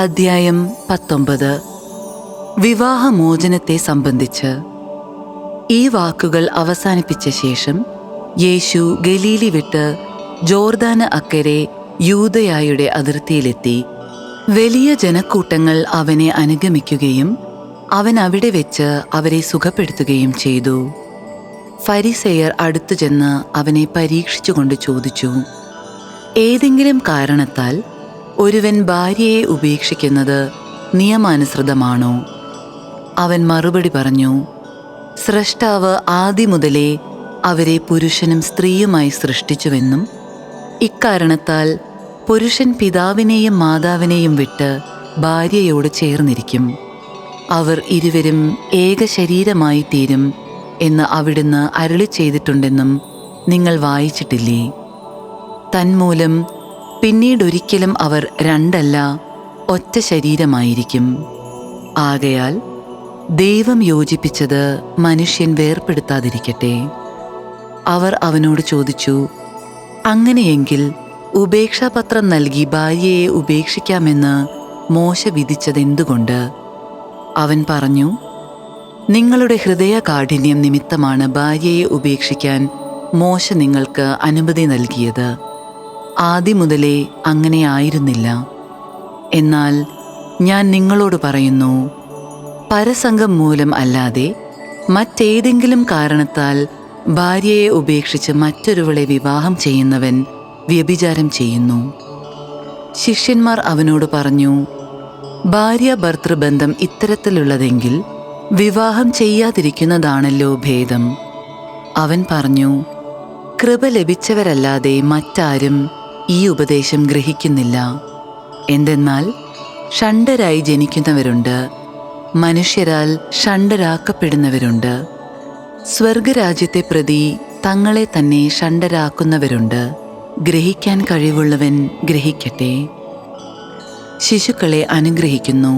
അധ്യായം 19. വിവാഹമോചനത്തെ സംബന്ധിച്ച്. ഈ വാക്കുകൾ അവസാനിപ്പിച്ച ശേഷം യേശു ഗലീലി വിട്ട് ജോർദാന് അക്കരെ യൂദയായുടെ അതിർത്തിയിലെത്തി. വലിയ ജനക്കൂട്ടങ്ങൾ അവനെ അനുഗമിക്കുകയും അവൻ അവിടെ വെച്ച് അവരെ സുഖപ്പെടുത്തുകയും ചെയ്തു. ഫരിസേയർ അടുത്തു ചെന്ന് അവനെ പരീക്ഷിച്ചുകൊണ്ട് ചോദിച്ചു, ഏതെങ്കിലും കാരണത്താൽ ഒരുവൻ ഭാര്യയെ ഉപേക്ഷിക്കുന്നത് നിയമാനുസൃതമാണോ? അവൻ മറുപടി പറഞ്ഞു, സ്രഷ്ടാവ് ആദി മുതലേ അവരെ പുരുഷനും സ്ത്രീയുമായി സൃഷ്ടിച്ചുവെന്നും ഇക്കാരണത്താൽ പുരുഷൻ പിതാവിനെയും മാതാവിനെയും വിട്ട് ഭാര്യയോട് ചേർന്നിരിക്കും, അവർ ഇരുവരും ഏക ശരീരമായി തീരും എന്ന് അവിടുന്ന് അരുളി ചെയ്തിട്ടുണ്ടെന്നും നിങ്ങൾ വായിച്ചിട്ടില്ലേ? തന്മൂലം പിന്നീടൊരിക്കലും അവർ രണ്ടല്ല, ഒറ്റ ശരീരമായിരിക്കും. ആകയാൽ ദൈവം യോജിപ്പിച്ചത് മനുഷ്യൻ വേർപെടുത്താതിരിക്കട്ടെ. അവർ അവനോട് ചോദിച്ചു, അങ്ങനെയെങ്കിൽ ഉപേക്ഷാപത്രം നൽകി ഭാര്യയെ ഉപേക്ഷിക്കാമെന്ന് മോശ വിധിച്ചതെന്തുകൊണ്ട്? അവൻ പറഞ്ഞു, നിങ്ങളുടെ ഹൃദയകാഠിന്യം നിമിത്തമാണ് ഭാര്യയെ ഉപേക്ഷിക്കാൻ മോശ നിങ്ങൾക്ക് അനുമതി നൽകിയത്. ആദ്യം മുതലേ അങ്ങനെ ആയിരുന്നില്ല. എന്നാൽ ഞാൻ നിങ്ങളോട് പറയുന്നു, പരസംഗം മൂലം അല്ലാതെ മറ്റേതെങ്കിലും കാരണത്താൽ ഭാര്യയെ ഉപേക്ഷിച്ച് മറ്റൊരുവളെ വിവാഹം ചെയ്യുന്നവൻ വ്യഭിചാരം ചെയ്യുന്നു. ശിഷ്യന്മാർ അവനോട് പറഞ്ഞു, ഭാര്യ ഭർതൃബന്ധം ഇത്തരത്തിലുള്ളതെങ്കിൽ വിവാഹം ചെയ്യാതിരിക്കുന്നതാണല്ലോ ഭേദം. അവൻ പറഞ്ഞു, കൃപ ലഭിച്ചവരല്ലാതെ മറ്റാരും ഈ ഉപദേശം ഗ്രഹിക്കുന്നില്ല. എന്തെന്നാൽ ഷണ്ഡരായി ജനിക്കുന്നവരുണ്ട്, മനുഷ്യരാൽ ഷണ്ഡരാക്കപ്പെടുന്നവരുണ്ട്. സ്വർഗരാജ്യത്തെ പ്രതി തങ്ങളെ തന്നെ ഷണ്ഡരാക്കുന്നവരുണ്ട്. ഗ്രഹിക്കാൻ കഴിവുള്ളവൻ ഗ്രഹിക്കട്ടെ. ശിശുക്കളെ അനുഗ്രഹിക്കുന്നു.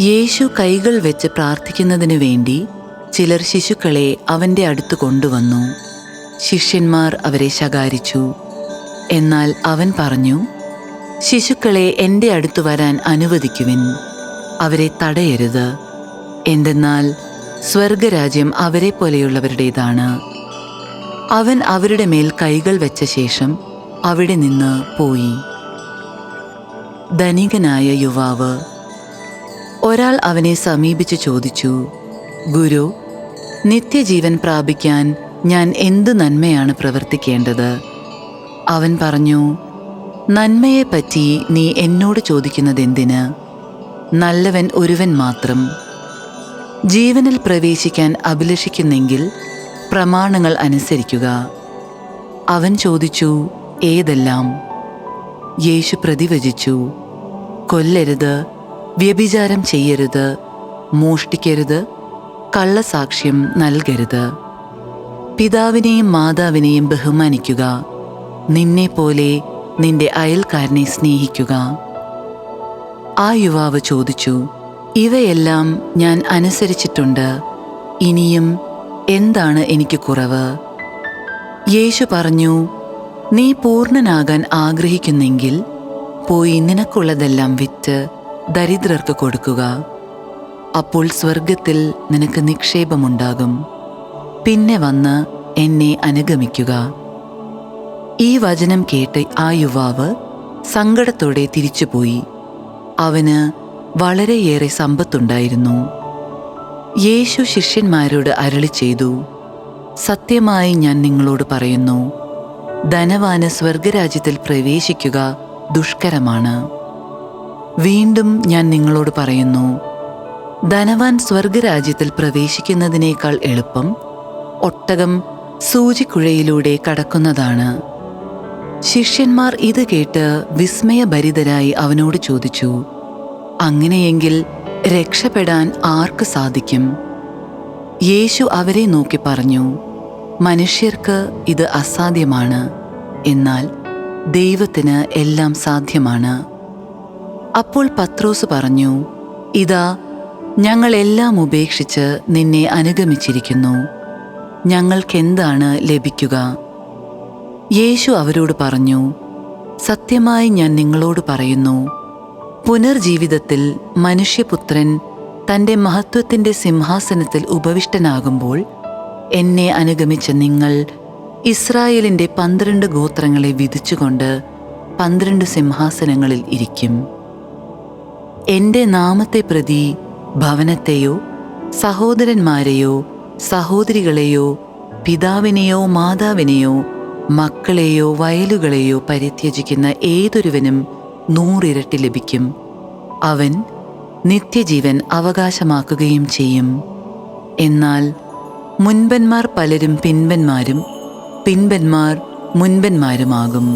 യേശു കൈകൾ വെച്ച് പ്രാർത്ഥിക്കുന്നതിനു വേണ്ടി ചിലർ ശിശുക്കളെ അവൻ്റെ അടുത്ത് കൊണ്ടുവന്നു. ശിഷ്യന്മാർ അവരെ ശകാരിച്ചു. എന്നാൽ അവൻ പറഞ്ഞു, ശിശുക്കളെ എൻ്റെ അടുത്ത് വരാൻ അനുവദിക്കുവിൻ, അവരെ തടയരുത്. എന്തെന്നാൽ സ്വർഗരാജ്യം അവരെ പോലെയുള്ളവരുടേതാണ്. അവൻ അവരുടെ മേൽ കൈകൾ വെച്ച ശേഷം അവിടെ നിന്ന് പോയി. ധനികനായ യുവാവ്. ഒരാൾ അവനെ സമീപിച്ച് ചോദിച്ചു, ഗുരു, നിത്യജീവൻ പ്രാപിക്കാൻ ഞാൻ എന്തു നന്മയാണ് പ്രവർത്തിക്കേണ്ടത്? അവൻ പറഞ്ഞു, നന്മയെപ്പറ്റി നീ എന്നോട് ചോദിക്കുന്നതെന്തിന്? നല്ലവൻ ഒരുവൻ മാത്രം. ജീവനിൽ പ്രവേശിക്കാൻ അഭിലഷിക്കുന്നെങ്കിൽ പ്രമാണങ്ങൾ അനുസരിക്കുക. അവൻ ചോദിച്ചു, ഏതെല്ലാം? യേശു പ്രതിവചിച്ചു, കൊല്ലരുത്, വ്യഭിചാരം ചെയ്യരുത്, മോഷ്ടിക്കരുത്, കള്ളസാക്ഷ്യം നൽകരുത്, പിതാവിനെയും മാതാവിനെയും ബഹുമാനിക്കുക, നിന്നെപ്പോലെ നിന്റെ അയൽക്കാരനെ സ്നേഹിക്കുക. ആ യുവാവ് ചോദിച്ചു, ഇവയെല്ലാം ഞാൻ അനുസരിച്ചിട്ടുണ്ട്, ഇനിയും എന്താണ് എനിക്ക് കുറവ്? യേശു പറഞ്ഞു, നീ പൂർണ്ണനാകാൻ ആഗ്രഹിക്കുന്നെങ്കിൽ പോയി നിനക്കുള്ളതെല്ലാം വിറ്റ് ദരിദ്രർക്ക് കൊടുക്കുക, അപ്പോൾ സ്വർഗത്തിൽ നിനക്ക് നിക്ഷേപമുണ്ടാകും. പിന്നെ വന്ന് എന്നെ അനുഗമിക്കുക. ഈ വചനം കേട്ട് ആ യുവാവ് സങ്കടത്തോടെ തിരിച്ചുപോയി. അവന് വളരെയേറെ സമ്പത്തുണ്ടായിരുന്നു. യേശു ശിഷ്യന്മാരോട് അരുളി ചെയ്തു, സത്യമായി ഞാൻ നിങ്ങളോട് പറയുന്നു, ധനവാന് സ്വർഗരാജ്യത്തിൽ പ്രവേശിക്കുക ദുഷ്കരമാണ്. വീണ്ടും ഞാൻ നിങ്ങളോട് പറയുന്നു, ധനവാൻ സ്വർഗരാജ്യത്തിൽ പ്രവേശിക്കുന്നതിനേക്കാൾ എളുപ്പം ഒട്ടകം സൂചിക്കുഴയിലൂടെ കടക്കുന്നതാണ്. ശിഷ്യന്മാർ ഇത് കേട്ട് വിസ്മയഭരിതരായി അവനോട് ചോദിച്ചു, അങ്ങനെയെങ്കിൽ രക്ഷപ്പെടാൻ ആർക്ക് സാധിക്കും? യേശു അവരെ നോക്കി പറഞ്ഞു, മനുഷ്യർക്ക് ഇത് അസാധ്യമാണ്, എന്നാൽ ദൈവത്തിന് എല്ലാം സാധ്യമാണ്. അപ്പോൾ പത്രോസ് പറഞ്ഞു, ഇതാ, ഞങ്ങളെല്ലാം ഉപേക്ഷിച്ച് നിന്നെ അനുഗമിച്ചിരിക്കുന്നു, ഞങ്ങൾക്കെന്താണ് ലഭിക്കുക? യേശു അവരോട് പറഞ്ഞു, സത്യമായി ഞാൻ നിങ്ങളോട് പറയുന്നു, പുനർജീവിതത്തിൽ മനുഷ്യപുത്രൻ തൻ്റെ മഹത്വത്തിൻ്റെ സിംഹാസനത്തിൽ ഉപവിഷ്ടനാകുമ്പോൾ എന്നെ അനുഗമിച്ച നിങ്ങൾ ഇസ്രായേലിൻ്റെ 12 ഗോത്രങ്ങളെ വിധിച്ചുകൊണ്ട് 12 സിംഹാസനങ്ങളിൽ ഇരിക്കും. എൻ്റെ നാമത്തെ പ്രതി ഭവനത്തെയോ സഹോദരന്മാരെയോ സഹോദരികളെയോ പിതാവിനെയോ മാതാവിനെയോ മക്കളെയോ വയലുകളെയോ പരിത്യജിക്കുന്ന ഏതൊരുവനും 100 ഇരട്ടി ലഭിക്കും. അവൻ നിത്യജീവൻ അവകാശമാക്കുകയും ചെയ്യും. എന്നാൽ മുൻപന്മാർ പലരും പിൻപന്മാരും പിൻപന്മാർ മുൻപന്മാരുമാകും.